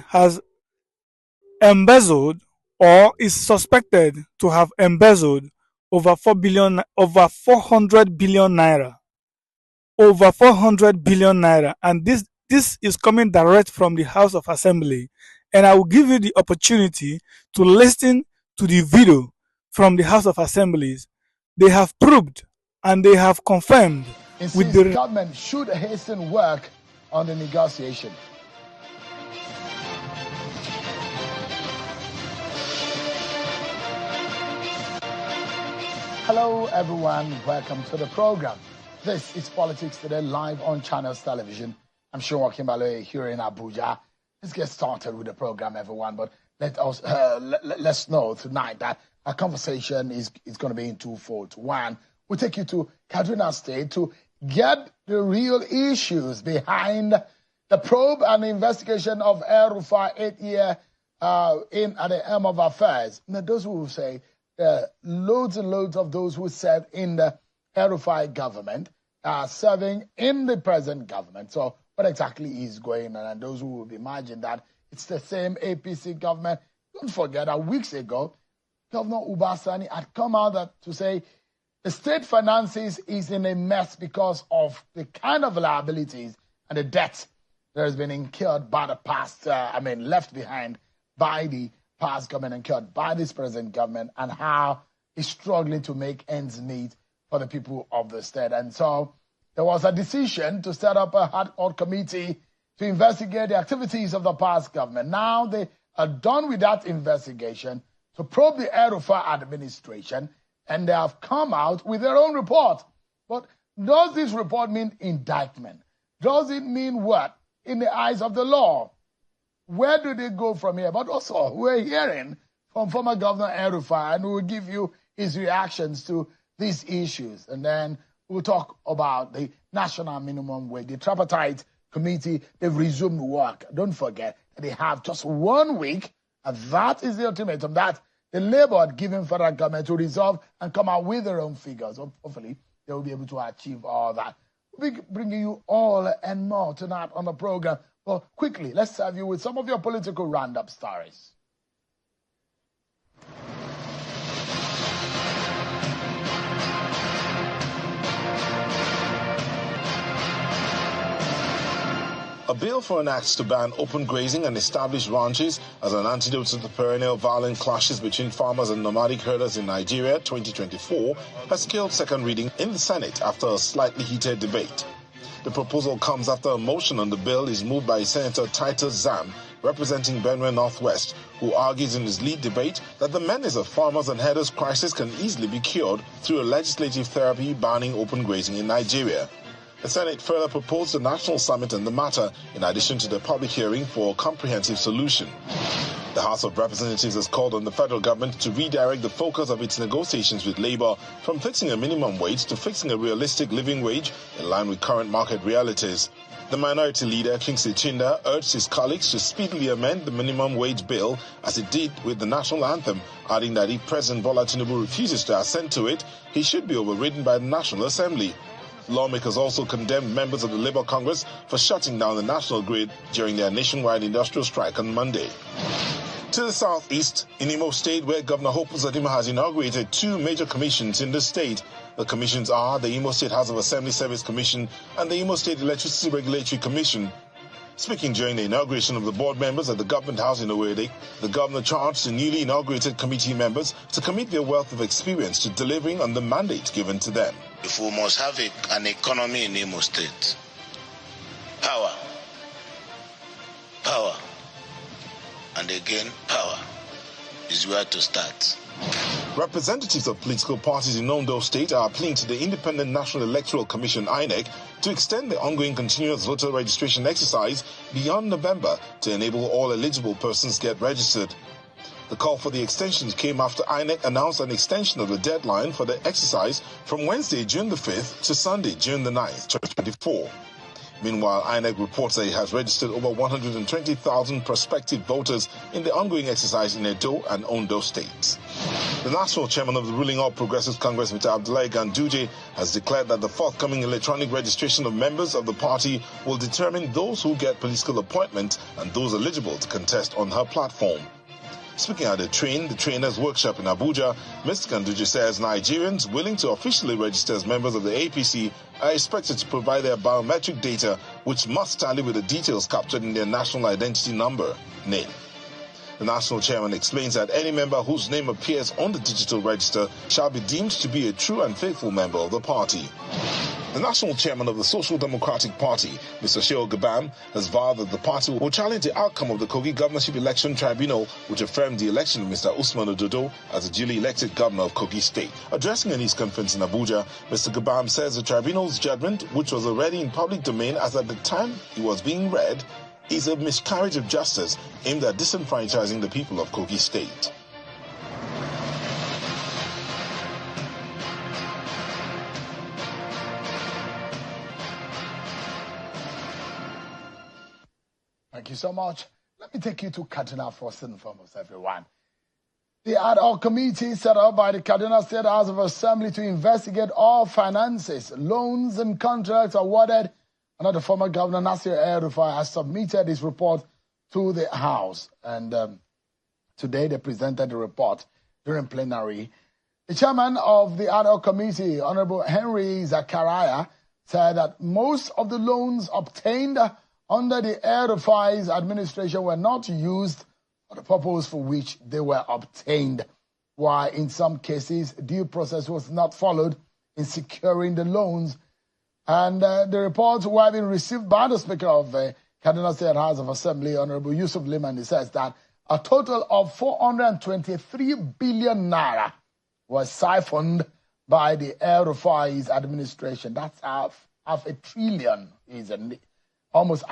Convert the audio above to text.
has embezzled or is suspected to have embezzled over 400 billion naira. Over 400 billion naira. And this is coming direct from the House of Assembly. And I will give you the opportunity to listen to the video from the House of Assemblies. They have proved and they have confirmed with the government should hasten work on the negotiation. Hello everyone, welcome to the program. This is Politics Today live on Channels Television. I'm Sean Kimbalo here in Abuja. Let's get started with the program, everyone. But let's know tonight that our conversation is going to be in twofold. One, we'll take you to Kaduna State to get the real issues behind the probe and the investigation of EL-RUFAI 8 year at the helm of affairs. Now, those who will say loads and loads of those who served in the EL-RUFAI government are serving in the present government. So what exactly is going on? And those who would imagine that it's the same APC government. Don't forget that weeks ago, Governor Ubasani had come out to say the state finances is in a mess because of the kind of liabilities and the debt that has been incurred by the past, left behind by the past government, incurred by this present government, and how it's struggling to make ends meet for the people of the state. And so there was a decision to set up a hard committee to investigate the activities of the past government. Now they are done with that investigation to probe the EL-RUFAI administration, and they have come out with their own report. But does this report mean indictment? Does it mean what in the eyes of the law? Where do they go from here? But also, we're hearing from former Governor EL-RUFAI, and we'll give you his reactions to these issues. And then we'll talk about the national minimum wage. The tripartite committee, they've resumed work. Don't forget, they have just 1 week, and that is the ultimatum that the Labour had given federal government to resolve and come out with their own figures. Hopefully, they will be able to achieve all that. We'll be bringing you all and more tonight on the program. Well, quickly, let's serve you with some of your political roundup stories. A bill for an act to ban open grazing and establish ranches as an antidote to the perennial violent clashes between farmers and nomadic herders in Nigeria 2024 has scaled second reading in the Senate after a slightly heated debate. The proposal comes after a motion on the bill is moved by Senator Titus Zam, representing Benue Northwest, who argues in his lead debate that the menace of farmers and herders crisis can easily be cured through a legislative therapy banning open grazing in Nigeria. The Senate further proposed a national summit on the matter, in addition to the public hearing for a comprehensive solution. The House of Representatives has called on the federal government to redirect the focus of its negotiations with Labour from fixing a minimum wage to fixing a realistic living wage in line with current market realities. The minority leader, Kingsley Chinda, urged his colleagues to speedily amend the minimum wage bill as it did with the national anthem, adding that if President Bola Tinubu refuses to assent to it, he should be overridden by the National Assembly. Lawmakers also condemned members of the Labour Congress for shutting down the national grid during their nationwide industrial strike on Monday. To the southeast, in Imo State, where Governor Hope Uzodinma has inaugurated 2 major commissions in the state. The commissions are the Imo State House of Assembly Service Commission and the Imo State Electricity Regulatory Commission. Speaking during the inauguration of the board members at the Government House in Owerri, the governor charged the newly inaugurated committee members to commit their wealth of experience to delivering on the mandate given to them. If we must have an economy in Imo State, power, and again power is where to start. Representatives of political parties in Ondo State are appealing to the Independent National Electoral Commission (INEC) to extend the ongoing continuous voter registration exercise beyond November to enable all eligible persons get registered. The call for the extension came after INEC announced an extension of the deadline for the exercise from Wednesday, June the 5th to Sunday, June the 9th, 2024. Meanwhile, INEC reports that it has registered over 120,000 prospective voters in the ongoing exercise in Edo and Ondo states. The national chairman of the ruling All Progressives Congress, Mr. Abdullahi Ganduje, has declared that the forthcoming electronic registration of members of the party will determine those who get political appointments and those eligible to contest on her platform. Speaking at the trainers' workshop in Abuja, Mr. Ganduje says Nigerians willing to officially register as members of the APC are expected to provide their biometric data, which must tally with the details captured in their national identity number, NIN. The national chairman explains that any member whose name appears on the digital register shall be deemed to be a true and faithful member of the party. The national chairman of the Social Democratic Party, Mr. O.G.B, has vowed that the party will challenge the outcome of the Kogi Governorship Election Tribunal, which affirmed the election of Mr. Usman Ododo as the duly elected governor of Kogi State. Addressing a news conference in Abuja, Mr. Gabam says the tribunal's judgment, which was already in public domain as at the time it was being read, is a miscarriage of justice aimed at disenfranchising the people of Kogi State. Thank you so much. Let me take you to Kaduna first and foremost, everyone. The ad hoc committee set up by the Kaduna State House of Assembly to investigate all finances, loans, and contracts awarded under the former governor Nasir EL-RUFAI has submitted his report to the House. And today they presented the report during plenary. The chairman of the ad hoc committee, Honorable Henry Zakaria, said that most of the loans obtained under the EL-RUFAI's administration were not used for the purpose for which they were obtained, while in some cases due process was not followed in securing the loans. And the reports were being received by the Speaker of the Kaduna State House of Assembly, Honorable Yusuf Liman. Says that a total of 423 billion naira was siphoned by the EL-RUFAI's administration. That's half a trillion, almost